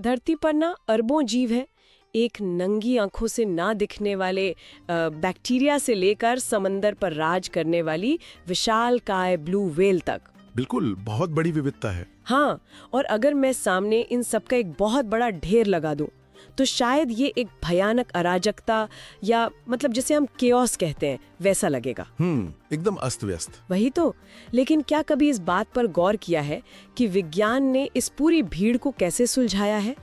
धरती पर ना अरबों जीव है। एक नंगी आंखों से ना दिखने वाले बैक्टीरिया से लेकर समंदर पर राज करने वाली विशालकाय ब्लू व्हेल तक। बिल्कुल, बहुत बड़ी विविधता है। हाँ, और अगर मैं सामने इन सब का एक बहुत बड़ा ढेर लगा दूं, तो शायद ये एक भयानक अराजकता या मतलब जिसे हम केओस कहते हैं वैसा लगेगा। एकदम अस्त व्यस्त। वही तो। लेकिन क्या कभी इस बात पर गौर किया है कि विज्ञान ने इस पूरी भीड़ को कैसे सुलझाया है?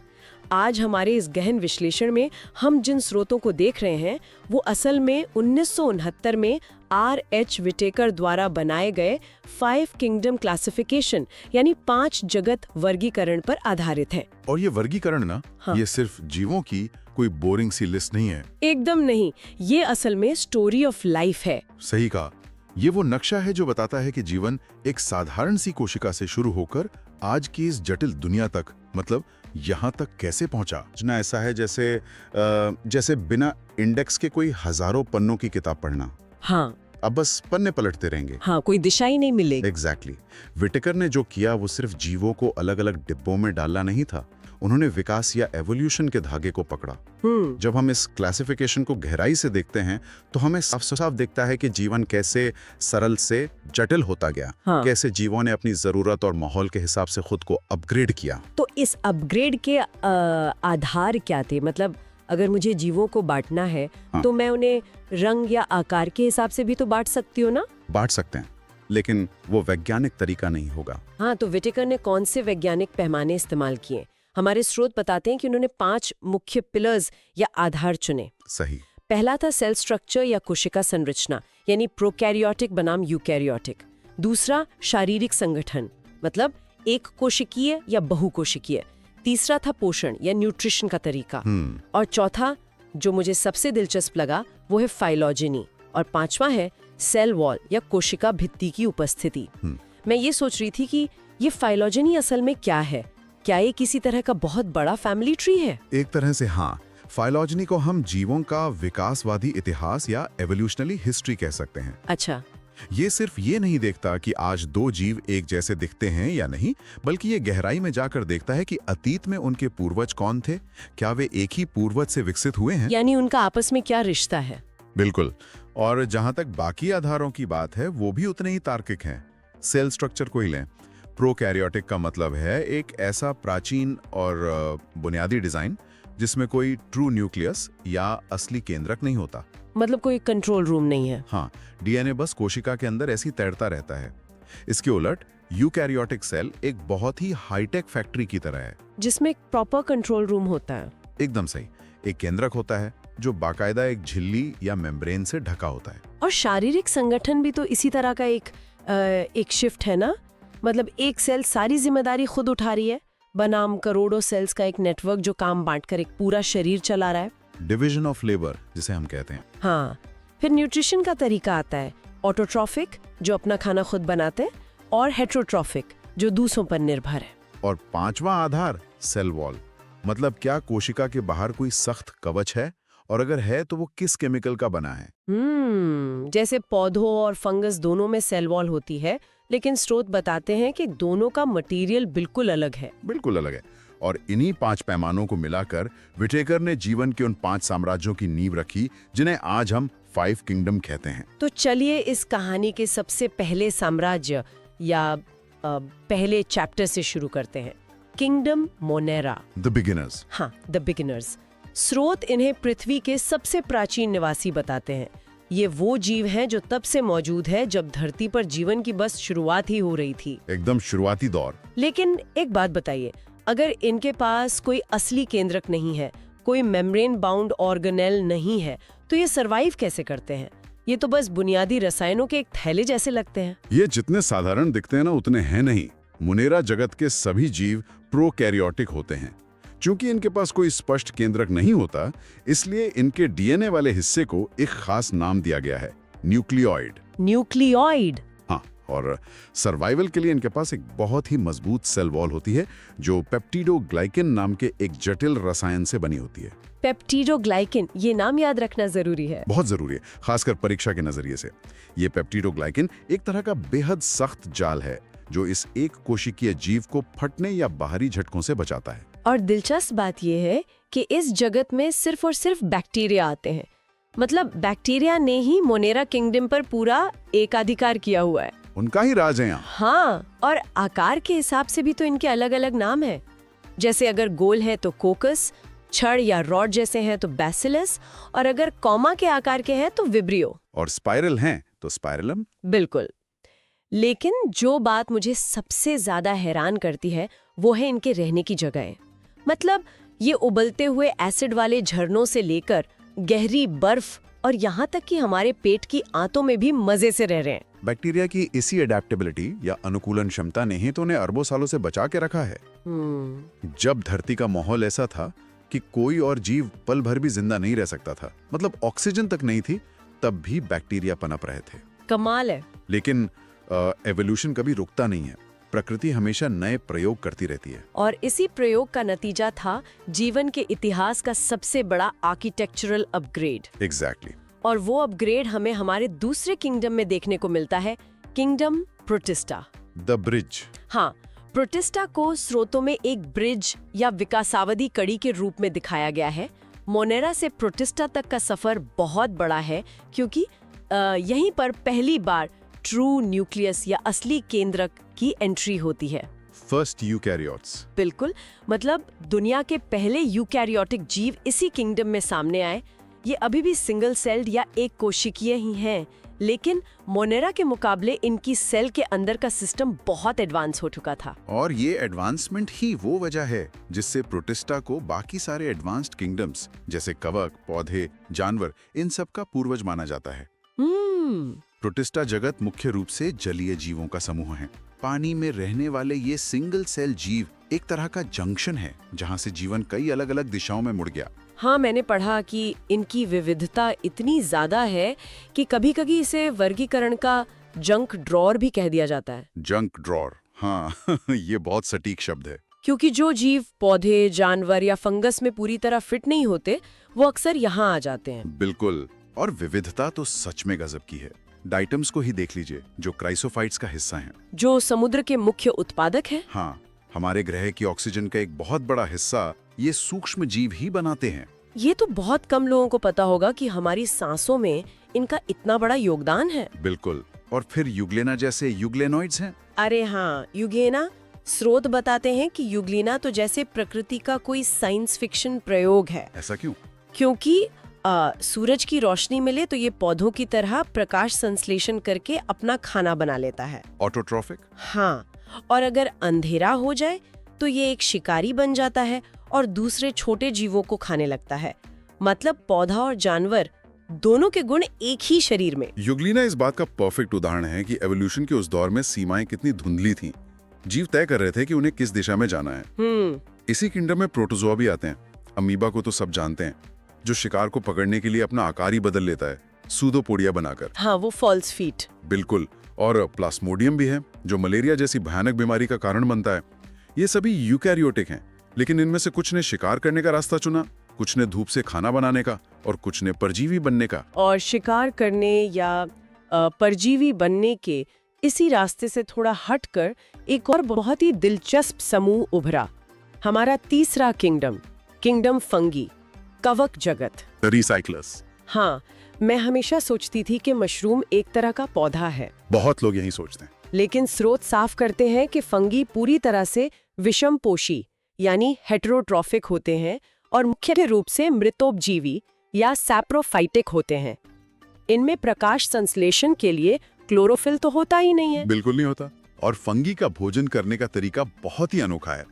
आज हमारे इस गहन विश्लेषण में हम जिन स्रोतों को देख रहे हैं वो असल में 1969 में R.H. विटेकर द्वारा बनाए गए 5 किंगडम क्लासिफिकेशन यानी 5 जगत वर्गीकरण पर आधारित है। और ये वर्गीकरण ना, हाँ। ये सिर्फ जीवों की कोई बोरिंग सी लिस्ट नहीं है। एकदम नहीं, ये असल में स्टोरी ऑफ लाइफ है। सही कहा। ये वो नक्शा है जो बताता है कि जीवन एक साधारण सी कोशिका से शुरू होकर आज की इस जटिल दुनिया तक, मतलब यहाँ तक कैसे पहुंचा। ना ऐसा है जैसे बिना इंडेक्स के कोई हजारों पन्नों की किताब पढ़ना। हाँ, अब बस पन्ने पलटते रहेंगे। हाँ, कोई दिशा ही नहीं मिलेगी। एग्जैक्टली। विटेकर ने जो किया वो सिर्फ जीवों को अलग अलग डिब्बों में डालना नहीं था, उन्होंने विकास या एवोल्यूशन के धागे को पकड़ा। जब हम इस क्लासिफिकेशन को गहराई से देखते हैं तो हमें साफ साफ दिखता है कि जीवन कैसे सरल से जटिल होता गया। हाँ। कैसे जीवों ने अपनी जरूरत और माहौल के हिसाब से खुद को अपग्रेड किया। तो इस अपग्रेड के आधार क्या थे? मतलब अगर मुझे जीवों को बांटना है, हाँ। तो मैं उन्हें रंग या आकार के हिसाब से भी तो बांट सकती हूँ ना? बांट सकते हैं, लेकिन वो वैज्ञानिक तरीका नहीं होगा। हाँ, तो विटेकर ने कौन से वैज्ञानिक पैमाने इस्तेमाल किए? हमारे स्रोत बताते हैं कि उन्होंने 5 मुख्य पिलर्स या आधार चुने। सही। पहला था सेल स्ट्रक्चर या कोशिका संरचना यानी प्रोकैरियोटिक बनाम यूकैरियोटिक। दूसरा शारीरिक संगठन, मतलब एक कोशिकीय या बहुकोशिकीय। तीसरा था पोषण या न्यूट्रिशन का तरीका। और चौथा, जो मुझे सबसे दिलचस्प लगा, वो है फाइलोजेनी। और पांचवा है सेल वॉल या कोशिका भित्ति की उपस्थिति। मैं ये सोच रही थी कि ये फाइलोजेनी असल में क्या है? क्या ये किसी तरह का बहुत बड़ा फैमिली ट्री है? एक तरह से हाँ। फाइलोजेनी को हम जीवों का विकासवादी इतिहास या एवोल्यूशनरी हिस्ट्री कह सकते हैं। अच्छा। ये सिर्फ ये नहीं देखता कि आज 2 जीव एक जैसे दिखते हैं या नहीं, बल्कि ये गहराई में जाकर देखता है कि अतीत में उनके पूर्वज कौन थे, क्या वे एक ही पूर्वज से विकसित हुए हैं, यानी उनका आपस में क्या रिश्ता है। बिल्कुल। और जहां तक बाकी आधारों की बात है वो भी उतने ही तार्किक हैं। सेल स्ट्रक्चर को ही लें। प्रोकैरियोटिक का मतलब है एक ऐसा प्राचीन और बुनियादी डिजाइन जिसमें कोई ट्रू न्यूक्लियस या असली केंद्रक नहीं होता। मतलब कोई कंट्रोल रूम नहीं है। हाँ, डीएनए बस कोशिका के अंदर ऐसी तैरता रहता है। इसके उलट यूकैरियोटिक सेल एक बहुत ही हाईटेक फैक्ट्री की तरह है, जिसमें एक प्रॉपर कंट्रोल रूम होता है। एकदम सही। एक केंद्रक होता है जो बाकायदा एक झिल्ली या मेम्ब्रेन से ढका होता है। और शारीरिक संगठन भी तो इसी तरह का एक शिफ्ट है ना? मतलब एक सेल सारी जिम्मेदारी खुद उठा रही है बनाम करोड़ों सेल्स का एक नेटवर्क जो काम बांटकर एक पूरा शरीर चला रहा है। डिवीजन ऑफ लेबर जिसे हम कहते हैं। हाँ, फिर न्यूट्रिशन का तरीका आता है। ऑटोट्रॉफिक जो अपना खाना खुद बनाते हैं, और हेट्रोट्रॉफिक जो दूसरों पर निर्भर है। और पांचवा आधार सेल वॉल, मतलब क्या कोशिका के बाहर कोई सख्त कवच है, और अगर है तो वो किस केमिकल का बना है। जैसे पौधों और फंगस दोनों में सेल वॉल होती है, लेकिन स्रोत बताते हैं कि दोनों का मटेरियल बिल्कुल अलग है। बिल्कुल अलग है। और इन्हीं 5 पैमानों को मिलाकर विटेकर ने जीवन के उन 5 साम्राज्यों की नींव रखी जिन्हें आज हम 5 किंगडम कहते हैं। तो चलिए इस कहानी के सबसे पहले साम्राज्य या पहले चैप्टर से शुरू करते हैं। Kingdom Monera, the beginners. हाँ, द बिगिनर्स। स्रोत इन्हें पृथ्वी के सबसे प्राचीन निवासी बताते हैं। ये वो जीव हैं जो तब से मौजूद है जब धरती पर जीवन की बस शुरुआत ही हो रही थी। एकदम शुरुआती दौर। लेकिन एक बात बताइए, अगर इनके पास कोई असली केंद्रक नहीं है, कोई मेम्ब्रेन बाउंड ऑर्गेनेल नहीं है, तो ये सरवाइव कैसे करते हैं? ये तो बस बुनियादी रसायनों के एक थैले जैसे लगते हैं। ये जितने साधारण दिखते हैं ना उतने हैं नहीं। मुनेरा जगत के सभी जीव प्रोकैरियोटिक होते हैं। चूंकि इनके पास कोई स्पष्ट केंद्रक नहीं होता, इसलिए इनके डीएनए वाले हिस्से को एक खास नाम दिया गया है, न्यूक्लियोइड। न्यूक्लियोइड। हाँ, और सर्वाइवल के लिए इनके पास एक बहुत ही मजबूत सेल वॉल होती है जो पेप्टिडोग्लाइकेन नाम के एक जटिल रसायन से बनी होती है। पेप्टिडोग्लाइकेन, ये नाम याद रखना जरूरी है। बहुत जरूरी है, खासकर परीक्षा के नजरिए से। ये पेप्टिडोग्लाइकेन एक तरह का बेहद सख्त जाल है जो इस एक कोशिकीय जीव को फटने या बाहरी झटकों से बचाता है। और दिलचस्प बात यह है कि इस जगत में सिर्फ और सिर्फ बैक्टीरिया आते हैं। मतलब बैक्टीरिया ने ही मोनेरा किंगडम पर पूरा एकाधिकार किया हुआ है। उनका ही राज है यहाँ। हाँ, और आकार के हिसाब से भी तो इनके अलग अलग नाम है। जैसे अगर गोल है तो कोकस, छड़ या रॉड जैसे हैं तो बैसिलस, और अगर कॉमा के आकार के हैं तो विब्रियो। और स्पाइरल हैं तो स्पाइरलम। बिल्कुल। लेकिन जो बात मुझे सबसे ज्यादा हैरान करती है वो है इनके रहने की जगह। मतलब ये उबलते हुए एसिड वाले झरनों से लेकर गहरी बर्फ और यहाँ तक कि हमारे पेट की आंतों में भी मजे से रह रहे हैं। बैक्टीरिया की इसी एडेप्टेबिलिटी या अनुकूलन क्षमता ने ही तो उन्हें अरबों सालों से बचा के रखा है। जब धरती का माहौल ऐसा था कि कोई और जीव पल भर भी जिंदा नहीं रह सकता था, मतलब ऑक्सीजन तक नहीं थी, तब भी बैक्टीरिया पनप रहे थे। कमाल है। लेकिन एवोल्यूशन कभी रुकता नहीं है। प्रकृति हमेशा नए प्रयोग करती रहती है। और इसी प्रयोग का नतीजा था जीवन के इतिहास का सबसे बड़ा आर्किटेक्चरल अपग्रेड। एग्जैक्टली। और वो अपग्रेड हमें हमारे दूसरे किंगडम में देखने को मिलता है, किंगडम प्रोटिस्टा। The bridge. हाँ, प्रोटिस्टा को स्रोतों में एक ब्रिज या विकासावधि कड़ी के रूप में दिखाया गया है। मोनेरा से प्रोटिस्टा तक का सफर बहुत बड़ा है क्योंकि यहीं पर पहली बार ट्रू न्यूक्लियस या असली केंद्रक की एंट्री होती है। First eukaryotes. बिल्कुल, मतलब दुनिया के पहले यूकैरियोटिक जीव इसी किंगडम में सामने आए। ये अभी भी सिंगल सेल्ड या एक कोशिकीय ही हैं, लेकिन मोनेरा के मुकाबले इनकी सेल के अंदर का सिस्टम बहुत एडवांस हो चुका था। और ये एडवांसमेंट ही वो वजह है जिससे प्रोटिस्टा को बाकी सारे एडवांस्ड किंगडम्स जैसे कवक, पौधे, जानवर, इन सब का पूर्वज माना जाता है। प्रोटिस्टा जगत मुख्य रूप से जलीय जीवों का समूह है। पानी में रहने वाले ये सिंगल सेल जीव एक तरह का जंक्शन है जहाँ से जीवन कई अलग अलग दिशाओं में मुड़ गया। हाँ, मैंने पढ़ा कि इनकी विविधता इतनी ज्यादा है कि कभी-कभी इसे वर्गीकरण का जंक ड्रॉर भी कह दिया जाता है। जंक ड्रॉर, हाँ ये बहुत सटीक शब्द है। क्योंकि जो जीव पौधे, जानवर या फंगस में पूरी तरह फिट नहीं होते, वो अक्सर यहाँ आ जाते हैं। बिल्कुल। और विविधता तो सच में गजब की है। डाइटम्स को ही देख लीजिए, जो क्राइसोफाइट्स का हिस्सा हैं, जो समुद्र के मुख्य उत्पादक हैं। हाँ, हमारे ग्रह की ऑक्सीजन का एक बहुत बड़ा हिस्सा ये सूक्ष्म जीव ही बनाते हैं। ये तो बहुत कम लोगों को पता होगा कि हमारी सांसों में इनका इतना बड़ा योगदान है। बिल्कुल। और फिर यूग्लेना जैसे यूग्लेनॉइड्स हैं। अरे हाँ, यूगेना। स्रोत बताते हैं कि यूग्लिना तो जैसे प्रकृति का कोई साइंस फिक्शन प्रयोग है। ऐसा क्यों? क्योंकि सूरज की रोशनी मिले तो ये पौधों की तरह प्रकाश संश्लेषण करके अपना खाना बना लेता है। ऑटोट्रॉफिक। हाँ, और अगर अंधेरा हो जाए तो ये एक शिकारी बन जाता है और दूसरे छोटे जीवों को खाने लगता है। मतलब पौधा और जानवर दोनों के गुण एक ही शरीर में। यूग्लिना इस बात का परफेक्ट उदाहरण है कि एवोल्यूशन के उस दौर में सीमाएं कितनी धुंधली थीं। जीव तय कर रहे थे कि उन्हें किस दिशा में जाना है। इसी किंगडम में प्रोटोजोआ भी आते हैं। अमीबा को तो सब जानते हैं, जो शिकार को पकड़ने के लिए अपना आकार ही बदल लेता है, सूडोपोडिया बनाकर। हाँ, वो फॉल्स फीट। बिल्कुल। और प्लास्मोडियम भी है, जो मलेरिया जैसी भयानक बीमारी का कारण बनता है। ये सभी यूकैरियोटिक हैं, लेकिन इनमें से कुछ ने शिकार करने का रास्ता चुना, कुछ ने धूप से खाना बनाने का, और कुछ ने परजीवी बनने का। और शिकार करने या परजीवी बनने के इसी रास्ते से थोड़ा हटकर एक और बहुत ही दिलचस्प समूह उभरा, हमारा तीसरा किंगडम, किंगडम फंगी, कवक जगत। रिसाइक्लर्स। हाँ, मैं हमेशा सोचती थी कि मशरूम एक तरह का पौधा है। बहुत लोग यही सोचते हैं। लेकिन स्रोत साफ करते हैं कि फंगी पूरी तरह से विषमपोषी यानी हेटेरोट्रॉफिक होते हैं और मुख्य रूप से मृतोपजीवी या सैप्रोफाइटिक होते हैं। इनमें प्रकाश संश्लेषण के लिए क्लोरोफिल तो होता ही नहीं है। बिल्कुल नहीं होता। और फंगी का भोजन करने का तरीका बहुत ही अनोखा है।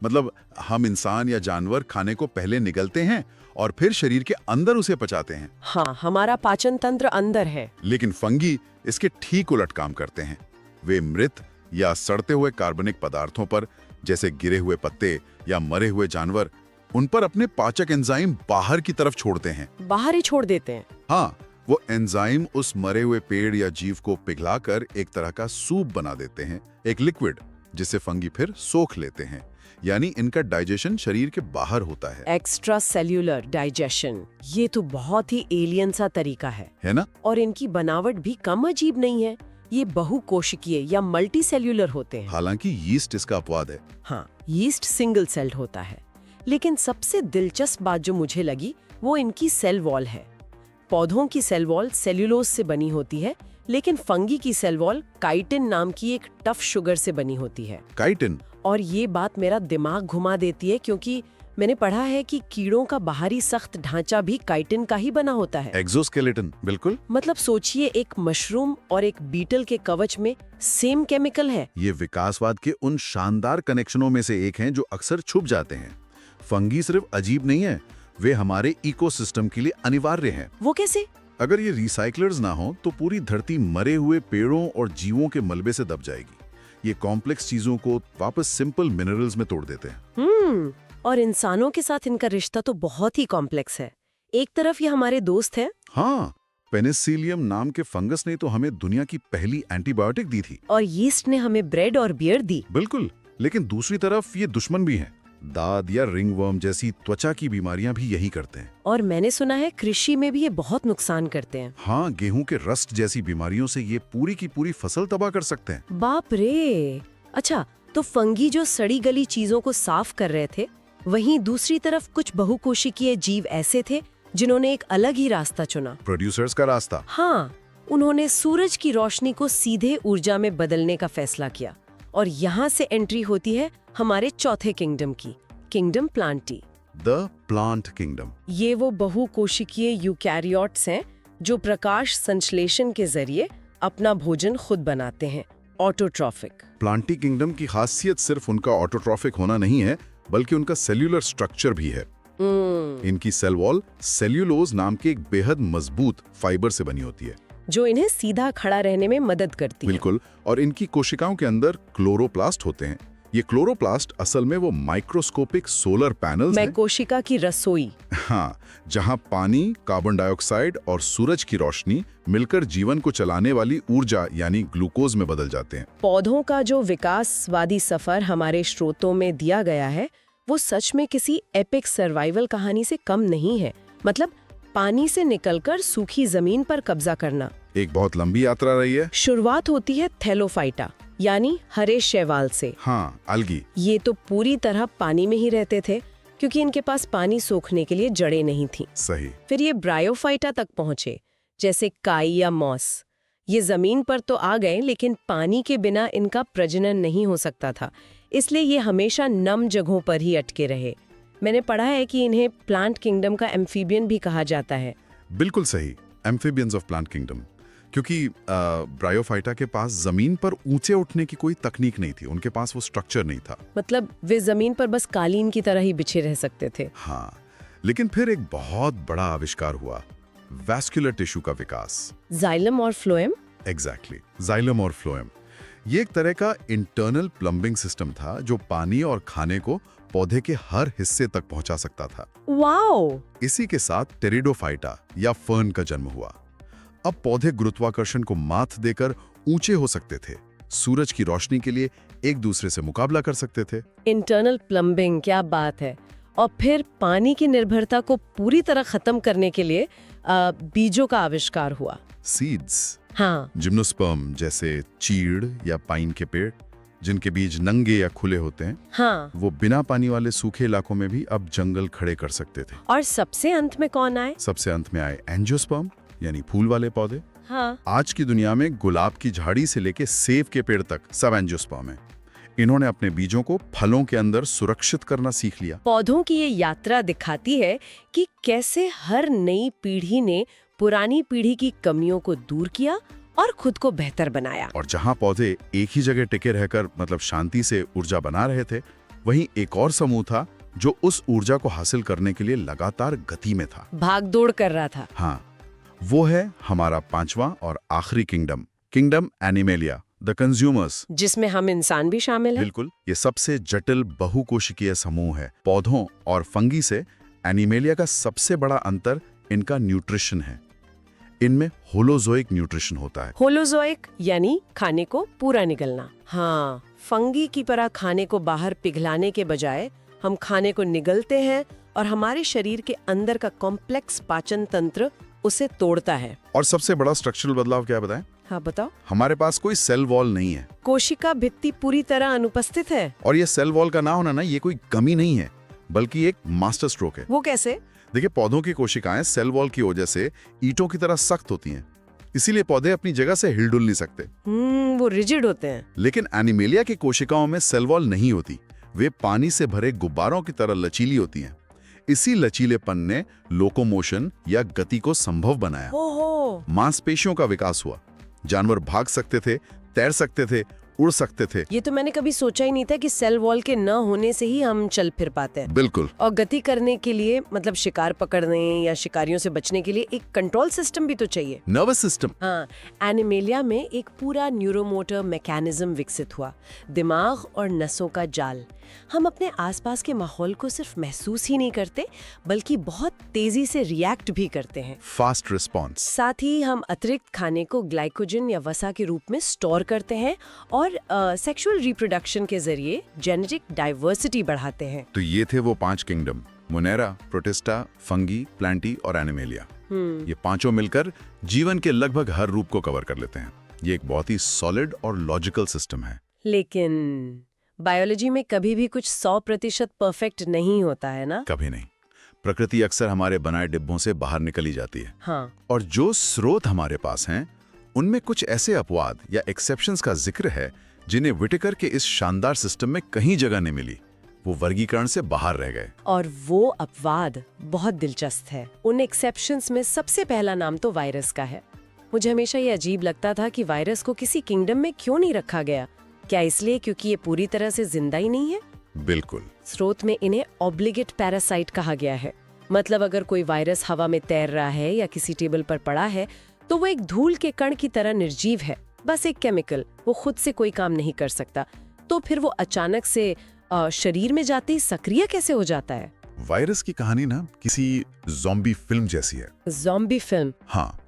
मतलब हम इंसान या जानवर खाने को पहले निगलते हैं और फिर शरीर के अंदर उसे पचाते हैं। हाँ, हमारा पाचन तंत्र अंदर है। लेकिन फंगी इसके ठीक उलट काम करते हैं। वे मृत या सड़ते हुए कार्बनिक पदार्थों पर, जैसे गिरे हुए पत्ते या मरे हुए जानवर, उन पर अपने पाचक एंजाइम बाहर की तरफ छोड़ते हैं। बाहर ही छोड़ देते हैं। हाँ, वो एंजाइम उस मरे हुए पेड़ या जीव को पिघलाकर एक तरह का सूप बना देते हैं, एक लिक्विड, जिसे फंगी फिर सोख लेते हैं। यानी इनका डाइजेशन शरीर के बाहर होता है। एक्स्ट्रा सेल्यूलर डाइजेशन, ये तो बहुत ही एलियन सा तरीका है ना? और इनकी बनावट भी कम अजीब नहीं है। ये बहुकोशिकीय या मल्टी सेल्यूलर होते हैं। हालांकि यीस्ट इसका अपवाद है। हाँ, यीस्ट सिंगल सेल्ड होता है। लेकिन सबसे दिलचस्प बात जो मुझे लगी वो इनकी सेल वॉल है। पौधों की सेल वॉल सेल्यूलोज से बनी होती है, लेकिन फंगी की सेल वॉल काइटिन नाम की एक टफ शुगर से बनी होती है। काइटिन? और ये बात मेरा दिमाग घुमा देती है, क्योंकि मैंने पढ़ा है कि कीड़ों का बाहरी सख्त ढांचा भी काइटिन का ही बना होता है। एक्सोस्केलेटन, बिल्कुल। मतलब सोचिए, एक मशरूम और एक बीटल के कवच में सेम केमिकल है। ये विकासवाद के उन शानदार कनेक्शनों में से एक हैं जो अक्सर छुप जाते हैं। फंगी सिर्फ अजीब नहीं है, वे हमारे इकोसिस्टम के लिए अनिवार्य हैं। वो कैसे? अगर ये रिसाइकलर्स ना हो तो पूरी धरती मरे हुए पेड़ों और जीवों के मलबे से दब जाएगी। ये कॉम्प्लेक्स चीजों को वापस सिंपल मिनरल्स में तोड़ देते हैं। और इंसानों के साथ इनका रिश्ता तो बहुत ही कॉम्प्लेक्स है। एक तरफ ये हमारे दोस्त हैं, हाँ, पेनिसिलियम नाम के फंगस ने तो हमें दुनिया की पहली एंटीबायोटिक दी थी। और यीस्ट ने हमें ब्रेड और बियर दी। बिल्कुल, लेकिन दूसरी तरफ ये दुश्मन भी हैं। दाद या रिंगवर्म जैसी त्वचा की बीमारियां भी यही करते हैं। और मैंने सुना है कृषि में भी ये बहुत नुकसान करते हैं। हाँ, गेहूं के रस्ट जैसी बीमारियों से ये पूरी की पूरी फसल तबाह कर सकते हैं। बाप रे। अच्छा, तो फंगी जो सड़ी गली चीजों को साफ कर रहे थे, वहीं दूसरी तरफ कुछ बहुकोशिकीय जीव ऐसे थे जिन्होंने एक अलग ही रास्ता चुना। प्रोड्यूसर्स का रास्ता। हाँ, उन्होंने सूरज की रोशनी को सीधे ऊर्जा में बदलने का फैसला किया। और यहाँ से एंट्री होती है हमारे चौथे किंगडम की, kingdom Plantae. The plant kingdom. ये वो बहुकोशिकीय यूकैरियोट्स हैं जो प्रकाश संश्लेषण के जरिए अपना भोजन खुद बनाते हैं, ऑटोट्रॉफिक। प्लांटी किंगडम की खासियत सिर्फ उनका ऑटोट्रॉफिक होना नहीं है, बल्कि उनका सेल्यूलर स्ट्रक्चर भी है। इनकी सेल वॉल सेल्यूलोज नाम के एक बेहद मजबूत फाइबर से बनी होती है, जो इन्हें सीधा खड़ा रहने में मदद करती है। बिल्कुल। और इनकी कोशिकाओं के अंदर क्लोरोप्लास्ट होते हैं। ये क्लोरोप्लास्ट असल में वो माइक्रोस्कोपिक सोलर पैनल्स हैं। कोशिका की रसोई। हाँ, जहां पानी, कार्बन डाइऑक्साइड और सूरज की रोशनी मिलकर जीवन को चलाने वाली ऊर्जा यानी ग्लूकोज में बदल जाते हैं। पौधों का जो विकासवादी सफर हमारे स्रोतों में दिया गया है, वो सच में किसी एपिक सर्वाइवल कहानी से कम नहीं है। मतलब पानी से निकलकर सूखी जमीन पर कब्जा करना एक बहुत लंबी यात्रा रही है। शुरुआत होती है थैलोफाइटा यानी हरे शैवाल से। हाँ, अलगी। ये तो पूरी तरह पानी में ही रहते थे, क्योंकि इनके पास पानी सोखने के लिए जड़ें नहीं थीं। सही। फिर ये ब्रायोफाइटा तक पहुंचे, जैसे काई या मॉस। ये जमीन पर तो आ गए, लेकिन पानी के बिना इनका प्रजनन नहीं हो सकता था, इसलिए ये हमेशा नम जगहों पर ही अटके रहे। मैंने पढ़ा है कि इन्हें प्लांट किंगडम का एम्फीबियन भी कहा जाता है। बिल्कुल सही, एम्फीबियंस ऑफ प्लांट किंगडम। क्योंकि ब्रायोफाइटा के पास जमीन पर ऊंचे उठने की कोई तकनीक नहीं थी, उनके पास वो स्ट्रक्चर नहीं था। मतलब वे जमीन पर बस कालीन की तरह ही बिछे रह सकते थे। हाँ, लेकिन फिर एक बहुत बड़ा आविष्कार हुआ, वैस्कुलर टिश्यू का विकास। जाइलम और फ्लोएम। एग्जैक्टली, जाइलम और फ्लोएम। ये एक तरह का इंटरनल प्लम्बिंग सिस्टम था जो पानी और खाने को पौधे के हर हिस्से तक पहुंचा सकता था। वाओ! इसी के साथ टेरिडोफाइटा या फर्न का जन्म हुआ। अब पौधे गुरुत्वाकर्षण को मात देकर ऊंचे हो सकते थे, सूरज की रोशनी के लिए एक दूसरे से मुकाबला कर सकते थे। इंटरनल प्लम्बिंग, क्या बात है। और फिर पानी की निर्भरता को पूरी तरह खत्म करने के लिए बीजों का आविष्कार हुआ। सीड्स। हाँ, जिम्नोस्पर्म जैसे चीड़ या पाइन के पेड़, जिनके बीज नंगे या खुले होते हैं, हाँ। वो बिना पानी वाले सूखे इलाकों में भी अब जंगल खड़े कर सकते थे। और सबसे अंत में कौन आए? सबसे अंत में आए एंजियोस्पर्म यानी फूल वाले पौधे। हाँ। आज की दुनिया में गुलाब की झाड़ी से लेके सेब के पेड़ तक सब एंजियोस्पर्म है। इन्होंने अपने बीजों को फलों के अंदर सुरक्षित करना सीख लिया। पौधों की ये यात्रा दिखाती है कि कैसे हर नई पीढ़ी ने पुरानी पीढ़ी की कमियों को दूर किया और खुद को बेहतर बनाया। और जहां पौधे एक ही जगह टिके रहकर मतलब शांति से ऊर्जा बना रहे थे, वहीं एक और समूह था जो उस ऊर्जा को हासिल करने के लिए लगातार गति में था, भाग दौड़ कर रहा था। हाँ, वो है हमारा पांचवा और आखिरी kingdom, kingdom animalia, the consumers, जिसमें हम इंसान भी शामिल हैं। बिल्कुल। ये सबसे जटिल बहुकोशिकीय समूह है। पौधों और फंगी से एनिमेलिया का सबसे बड़ा अंतर इनका न्यूट्रिशन है। इनमें होलोजोइक न्यूट्रिशन होता है। होलोजोइक यानी खाने को पूरा निगलना। हाँ, फंगी की तरह खाने को बाहर पिघलाने के बजाय हम खाने को निगलते हैं और हमारे शरीर के अंदर का कॉम्प्लेक्स पाचन तंत्र उसे तोड़ता है। और सबसे बड़ा स्ट्रक्चरल बदलाव क्या बताएं? हाँ, बताओ। हमारे पास कोई सेल वॉल नहीं है। कोशिका भित्ति पूरी तरह अनुपस्थित है। और ये सेल वॉल का ना होना ना, ये कोई कमी नहीं है, बल्कि एक मास्टर स्ट्रोक है। वो कैसे? देखिए, पौधों की कोशिकाएं सेल वॉल की वजह से ईंटों की तरह सख्त होती हैं, इसीलिए पौधे अपनी जगह से हिलडुल नहीं सकते। वो रिजिड होते हैं। लेकिन एनिमेलिया की कोशिकाओं में सेल वॉल नहीं होती, वे पानी से भरे गुब्बारों की तरह लचीली होती हैं। इसी लचीलेपन ने लोकोमोशन या गति को संभव बनाया। ओहो। मांसपेशियों का विकास हुआ, जानवर भाग सकते थे, तैर सकते थे, उड़ सकते थे। ये तो मैंने कभी सोचा ही नहीं था कि सेल वॉल के न होने से ही हम चल फिर पाते हैं। बिल्कुल। और गति करने के लिए, मतलब शिकार पकड़ने या शिकारियों से बचने के लिए एक कंट्रोल सिस्टम भी तो चाहिए। Nervous system. हाँ, एनिमेलिया में एक पूरा न्यूरोमोटर मैकेनिज्म विकसित हुआ, दिमाग और नसों का जाल। हम अपने आसपास के माहौल को सिर्फ महसूस ही नहीं करते, बल्कि बहुत तेजी से रिएक्ट भी करते हैं। Fast response. साथ ही हम अतिरिक्त खाने को ग्लाइकोजन या वसा के रूप में स्टोर करते हैं और सेक्सुअल रिप्रोडक्शन के जरिए जेनेटिक डाइवर्सिटी बढ़ाते हैं। तो ये थे वो 5 kingdom, Monera, protista, fungi, Plantae और एनिमेलिया। ये पांचों मिलकर जीवन के लगभग हर रूप को कवर कर लेते हैं। ये एक बहुत ही सॉलिड और लॉजिकल सिस्टम है। लेकिन बायोलॉजी में कभी भी कुछ 100% परफेक्ट नहीं होता है ना? कभी नहीं। प्रकृति अक्सर हमारे बनाए डिब्बों से बाहर निकली जाती है। हाँ। और जो स्रोत हमारे पास हैं, उनमें कुछ ऐसे अपवाद या एक्सेप्शंस का जिक्र है जिन्हें विटेकर के इस शानदार सिस्टम में कहीं जगह नहीं मिली। वो वर्गीकरण से बाहर रह गए। और वो अपवाद बहुत दिलचस्प है। उन एक्सेप्शंस में सबसे पहला नाम तो वायरस का है। मुझे हमेशा ये अजीब लगता था कि वायरस को किसी किंगडम में क्यों नहीं रखा गया। क्या इसलिए क्योंकि ये पूरी तरह से जिंदा ही नहीं है? बिल्कुल। स्रोत में इन्हें ऑब्लिगेट पैरासाइट कहा गया है। मतलब अगर कोई वायरस हवा में तैर रहा है या किसी टेबल पर पड़ा है, तो वो एक धूल के कण की तरह निर्जीव है, बस एक केमिकल। वो खुद से कोई काम नहीं कर सकता। तो फिर वो अचानक से शरीर में जाते ही सक्रिय कैसे हो जाता है? वायरस की कहानी ना किसी ज़ॉम्बी फिल्म जैसी है। Zombie film? हाँ,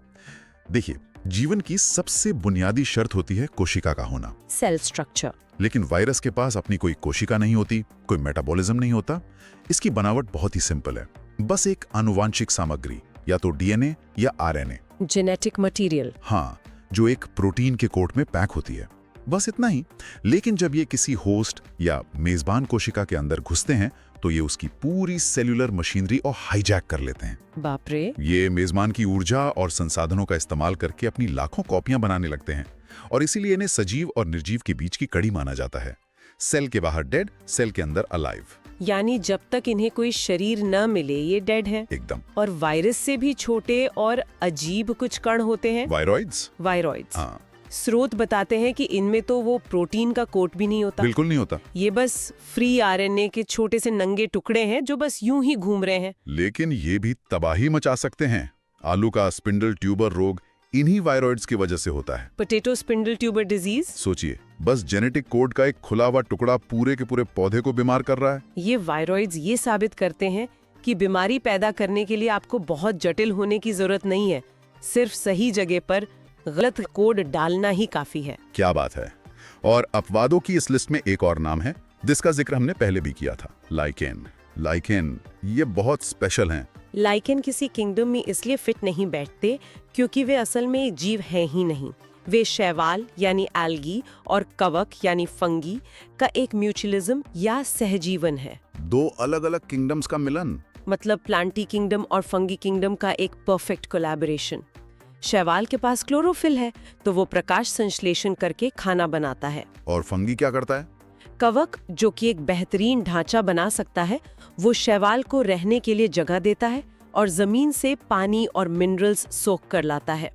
देखिए, जीवन की सबसे बुनियादी शर्त होती है कोशिका का होना, सेल स्ट्रक्चर। लेकिन वायरस के पास अपनी कोई कोशिका नहीं होती, कोई मेटाबॉलिज्म नहीं होता। इसकी बनावट बहुत ही सिंपल है, बस एक आनुवांशिक सामग्री, या तो डीएनए या आरएनए, जेनेटिक मटेरियल। हाँ, जो एक प्रोटीन के कोट में पैक होती है, बस इतना ही। लेकिन जब ये किसी होस्ट या मेजबान कोशिका के अंदर घुसते हैं, तो ये उसकी पूरी सेल्यूलर मशीनरी और हाईजैक कर लेते हैं। बाप रे। ये मेजबान की ऊर्जा और संसाधनों का इस्तेमाल करके अपनी लाखों कॉपियां बनाने लगते हैं, और इसीलिए इन्हें सजीव और निर्जीव के बीच की कड़ी माना जाता है। सेल के बाहर डेड, सेल के अंदर अलाइव। यानी जब तक इन्हें कोई शरीर न मिले ये डेड हैं। एकदम। और वायरस से भी छोटे और अजीब कुछ कण होते हैं, वायरॉइड्स। वायरॉइड्स। हाँ, स्रोत बताते हैं कि इनमें तो वो प्रोटीन का कोट भी नहीं होता। बिल्कुल नहीं होता। ये बस फ्री आरएनए के छोटे से नंगे टुकड़े हैं जो बस यूं ही घूम रहे हैं। लेकिन ये भी तबाही मचा सकते हैं। आलू का स्पिंडल ट्यूबर रोग इन्हीं वायरॉइड्स की वजह से होता है। Potato spindle tuber disease. सोचिए, बस जेनेटिक कोड का एक खुला हुआ टुकड़ा पूरे के पूरे पौधे को बीमार कर रहा है। ये वायरॉइड्स ये साबित करते हैं कि बीमारी पैदा करने के लिए आपको बहुत जटिल होने की जरूरत नहीं है, सिर्फ सही जगह पर गलत कोड डालना ही काफी है। क्या बात है। और अपवादों की इस लिस्ट में एक और नाम है जिसका जिक्र हमने पहले भी किया था, लाइकेन। लाइकेन ये बहुत स्पेशल हैं। लाइकेन किसी किंगडम में इसलिए फिट नहीं बैठते क्योंकि वे असल में एक जीव हैं ही नहीं। वे शैवाल यानी एल्गी और कवक यानी फंगी का एक म्यूचुअलिज्म या सहजीवन है। दो अलग अलग किंगडम्स का मिलन। मतलब प्लांटी किंगडम और फंगी किंगडम का एक परफेक्ट कोलैबोरेशन। शैवाल के पास क्लोरोफिल है तो वो प्रकाश संश्लेषण करके खाना बनाता है। और फंगी क्या करता है? कवक, जो कि एक बेहतरीन ढांचा बना सकता है, वो शैवाल को रहने के लिए जगह देता है और जमीन से पानी और मिनरल्स सोख कर लाता है।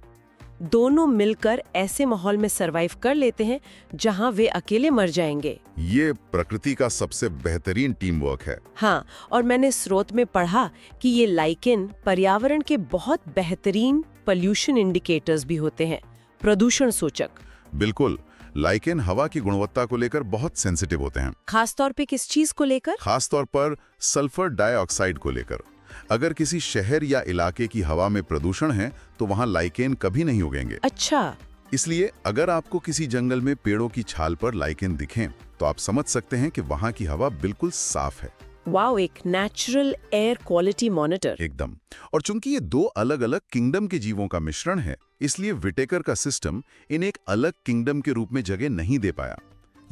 दोनों मिलकर ऐसे माहौल में सरवाइव कर लेते हैं जहां वे अकेले मर जाएंगे। ये प्रकृति का सबसे बेहतरीन टीम वर्क है। हाँ, और मैंने स्रोत में पढ़ा कि ये लाइकेन पर्यावरण के बहुत बेहतरीन पोल्यूशन इंडिकेटर्स भी होते हैं, प्रदूषण सूचक। बिल्कुल, लाइकेन हवा की गुणवत्ता को लेकर बहुत सेंसिटिव होते हैं। खास तौर पे किस चीज को लेकर? खास तौर पर सल्फर डाइऑक्साइड को लेकर। अगर किसी शहर या इलाके की हवा में प्रदूषण है तो वहां लाइकेन कभी नहीं उगेंगे। अच्छा। इसलिए अगर आपको किसी जंगल में पेड़ों की छाल पर लाइकेन दिखें तो आप समझ सकते हैं कि वहां की हवा बिल्कुल साफ है। वाओ, एक नेचुरल एयर क्वालिटी मॉनिटर। एकदम। और चूंकि ये दो अलग अलग किंगडम के जीवों का मिश्रण है, इसलिए विटेकर का सिस्टम इन एक अलग किंगडम के रूप में जगह नहीं दे पाया।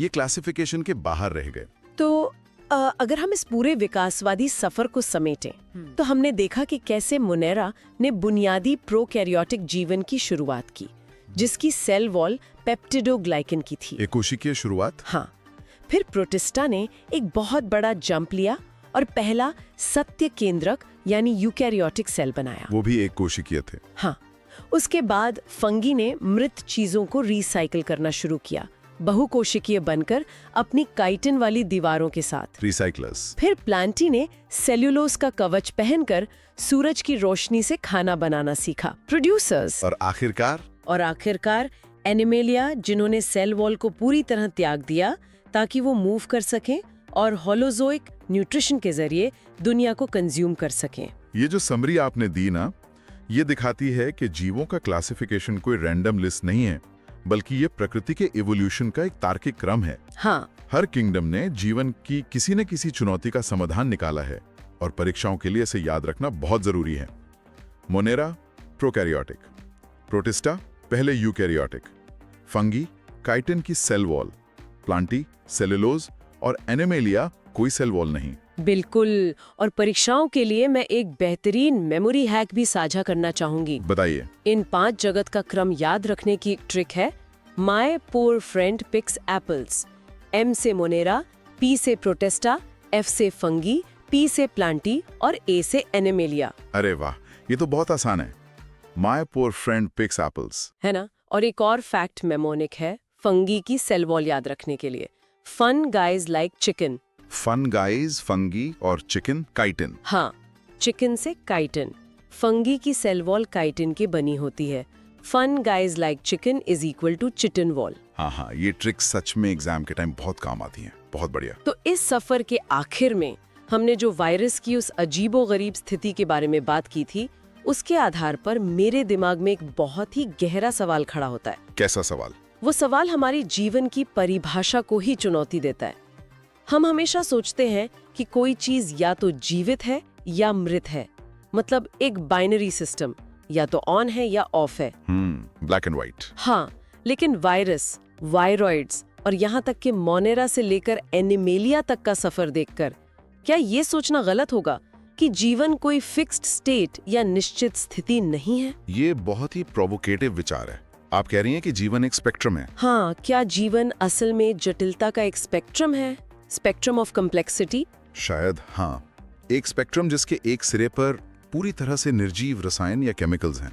ये क्लासिफिकेशन के बाहर रह गए। तो अगर हम इस पूरे विकासवादी सफर को समेटें तो हमने देखा कि कैसे मोनेरा ने बुनियादी प्रोकैरियोटिक जीवन की शुरुआत की, जिसकी सेल वॉल पेप्टिडोग्लाइकन की थी। एक कोशिकीय शुरुआत। हाँ, फिर प्रोटिस्टा ने एक बहुत बड़ा जंप लिया और पहला सत्य केंद्रक यानी यूकैरियोटिक सेल बनाया। वो भी एक कोशिकीय थे। हाँ, उसके बाद फंगी ने मृत चीजों को रिसाइकिल करना शुरू किया, बहुकोशिकीय बनकर अपनी काइटिन वाली दीवारों के साथ। रिसाइक्लर्स। फिर प्लांटी ने सेल्यूलोज का कवच पहनकर सूरज की रोशनी से खाना बनाना सीखा, प्रोड्यूसर्स। और आखिरकार एनिमेलिया, जिन्होंने सेल वॉल को पूरी तरह त्याग दिया ताकि वो मूव कर सकें और होलोजोइक न्यूट्रिशन के जरिए दुनिया को कंज्यूम कर सकें। ये जो समरी आपने दी ना, ये दिखाती है कि जीवों का क्लासिफिकेशन कोई रैंडम लिस्ट नहीं है, बल्कि ये प्रकृति के इवोल्यूशन का एक तार्किक क्रम है। हाँ, हर किंगडम ने जीवन की किसी न किसी चुनौती का समाधान निकाला है और परीक्षाओं के लिए इसे याद रखना बहुत जरूरी है। मोनेरा प्रोकैरियोटिक, प्रोटिस्टा पहले यूकैरियोटिक, फंगी काइटिन की सेल वॉल, प्लांटी सेलुलोज और एनिमेलिया कोई सेल वॉल नहीं। बिल्कुल। और परीक्षाओं के लिए मैं एक बेहतरीन मेमोरी हैक भी साझा करना चाहूंगी। बताइए। इन 5 जगत का क्रम याद रखने की एक ट्रिक है। My poor friend picks apples. M से मोनेरा, P से प्रोटेस्टा, F से फंगी, P से प्लांटी और A से एनिमेलिया। अरे वाह, ये तो बहुत आसान है। My poor friend picks apples, है ना? और एक और फैक्ट मेमोनिक है फंगी की सेल वॉल याद रखने के लिए। Fun guys like chicken. Fun guys fungi और चिकन काइटिन। हाँ, चिकन से काइटिन। फंगी की सेल वॉल काइटिन की बनी होती है। Fun guys like chicken is equal to chitin wall. हाँ, ये ट्रिक सच में एग्जाम के टाइम बहुत काम आती हैं। बहुत बढ़िया। तो इस सफर के आखिर में हमने जो वायरस की उस अजीबोगरीब स्थिति के बारे में बात की थी, उसके आधार पर मेरे दिमाग में एक बहुत ही गहरा सवाल खड़ा होता है। कैसा सवाल? वो सवाल हमारी जीवन की परिभाषा को ही चुनौती देता है। हम हमेशा सोचते हैं कि कोई चीज या तो जीवित है या मृत है, मतलब एक बाइनरी सिस्टम, या तो ऑन है या ऑफ है। Black and white. हाँ, लेकिन वायरस, वायरॉइड्स और यहाँ तक कि मोनेरा से लेकर एनिमेलिया तक का सफर देखकर क्या ये सोचना गलत होगा कि जीवन कोई फिक्स्ड स्टेट या निश्चित स्थिति नहीं है? ये बहुत ही प्रोवोकेटिव विचार है। आप कह रही हैं कि जीवन एक स्पेक्ट्रम है। हाँ, क्या जीवन असल में जटिलता का एक स्पेक्ट्रम है? Spectrum of complexity? शायद हाँ, एक स्पेक्ट्रम जिसके एक सिरे पर पूरी तरह से निर्जीव रसायन या केमिकल्स हैं।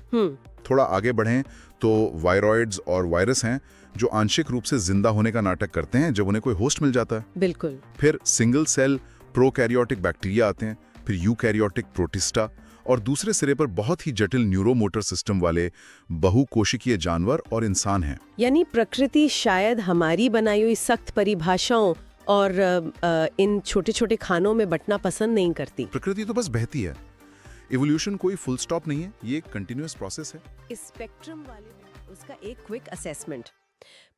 थोड़ा आगे बढ़ें तो वायरॉइड्स और वायरस हैं जो आंशिक रूप से जिंदा होने का नाटक करते हैं जब उन्हें कोई होस्ट मिल जाता है। बिल्कुल। फिर सिंगल सेल प्रोकैरियोटिक बैक्टीरिया आते हैं, फिर यूकैरियोटिक प्रोटिस्टा और दूसरे सिरे पर बहुत ही जटिल न्यूरोमोटर सिस्टम वाले बहुकोशिकीय जानवर और इंसान हैं। यानी प्रकृति शायद हमारी बनाई हुई सख्त परिभाषाओं और इन छोटे छोटे खानों में बंटना पसंद नहीं करती। प्रकृति तो बस बहती है। इवोल्यूशन कोई फुल स्टॉप नहीं है, ये एक कंटिन्यूअस प्रोसेस है। इस स्पेक्ट्रम वाले उसका एक क्विक असेसमेंट।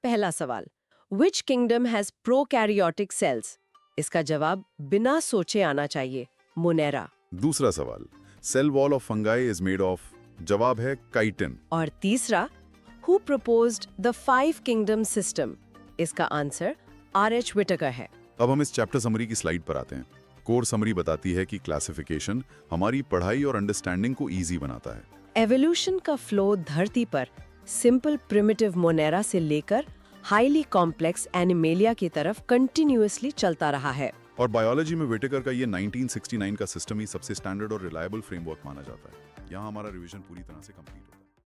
पहला सवाल, which kingdom has prokaryotic cells? इसका जवाब बिना सोचे आना चाहिए, मोनेरा। दूसरा सवाल, cell wall of fungi is made of? जवाब है काइटिन। और तीसरा, who proposed the 5 kingdom system? इसका आंसर R.H. विटेकर है। अब हम इस चैप्टर समरी की स्लाइड पर आते हैं। कोर समरी बताती है कि क्लासिफिकेशन हमारी पढ़ाई और अंडरस्टैंडिंग को इजी बनाता है। एवोल्यूशन का फ्लो धरती पर सिंपल प्रिमिटिव मोनेरा से लेकर हाईली कॉम्प्लेक्स एनिमेलिया की तरफ कंटिन्यूअसली चलता रहा है। और बायोलॉजी में विटेकर का ये 1969 का सिस्टम ही सबसे स्टैंडर्ड और रिलायबल फ्रेमवर्क माना जाता है। यहाँ हमारा रिवीजन पूरी तरह से कंप्लीट हो।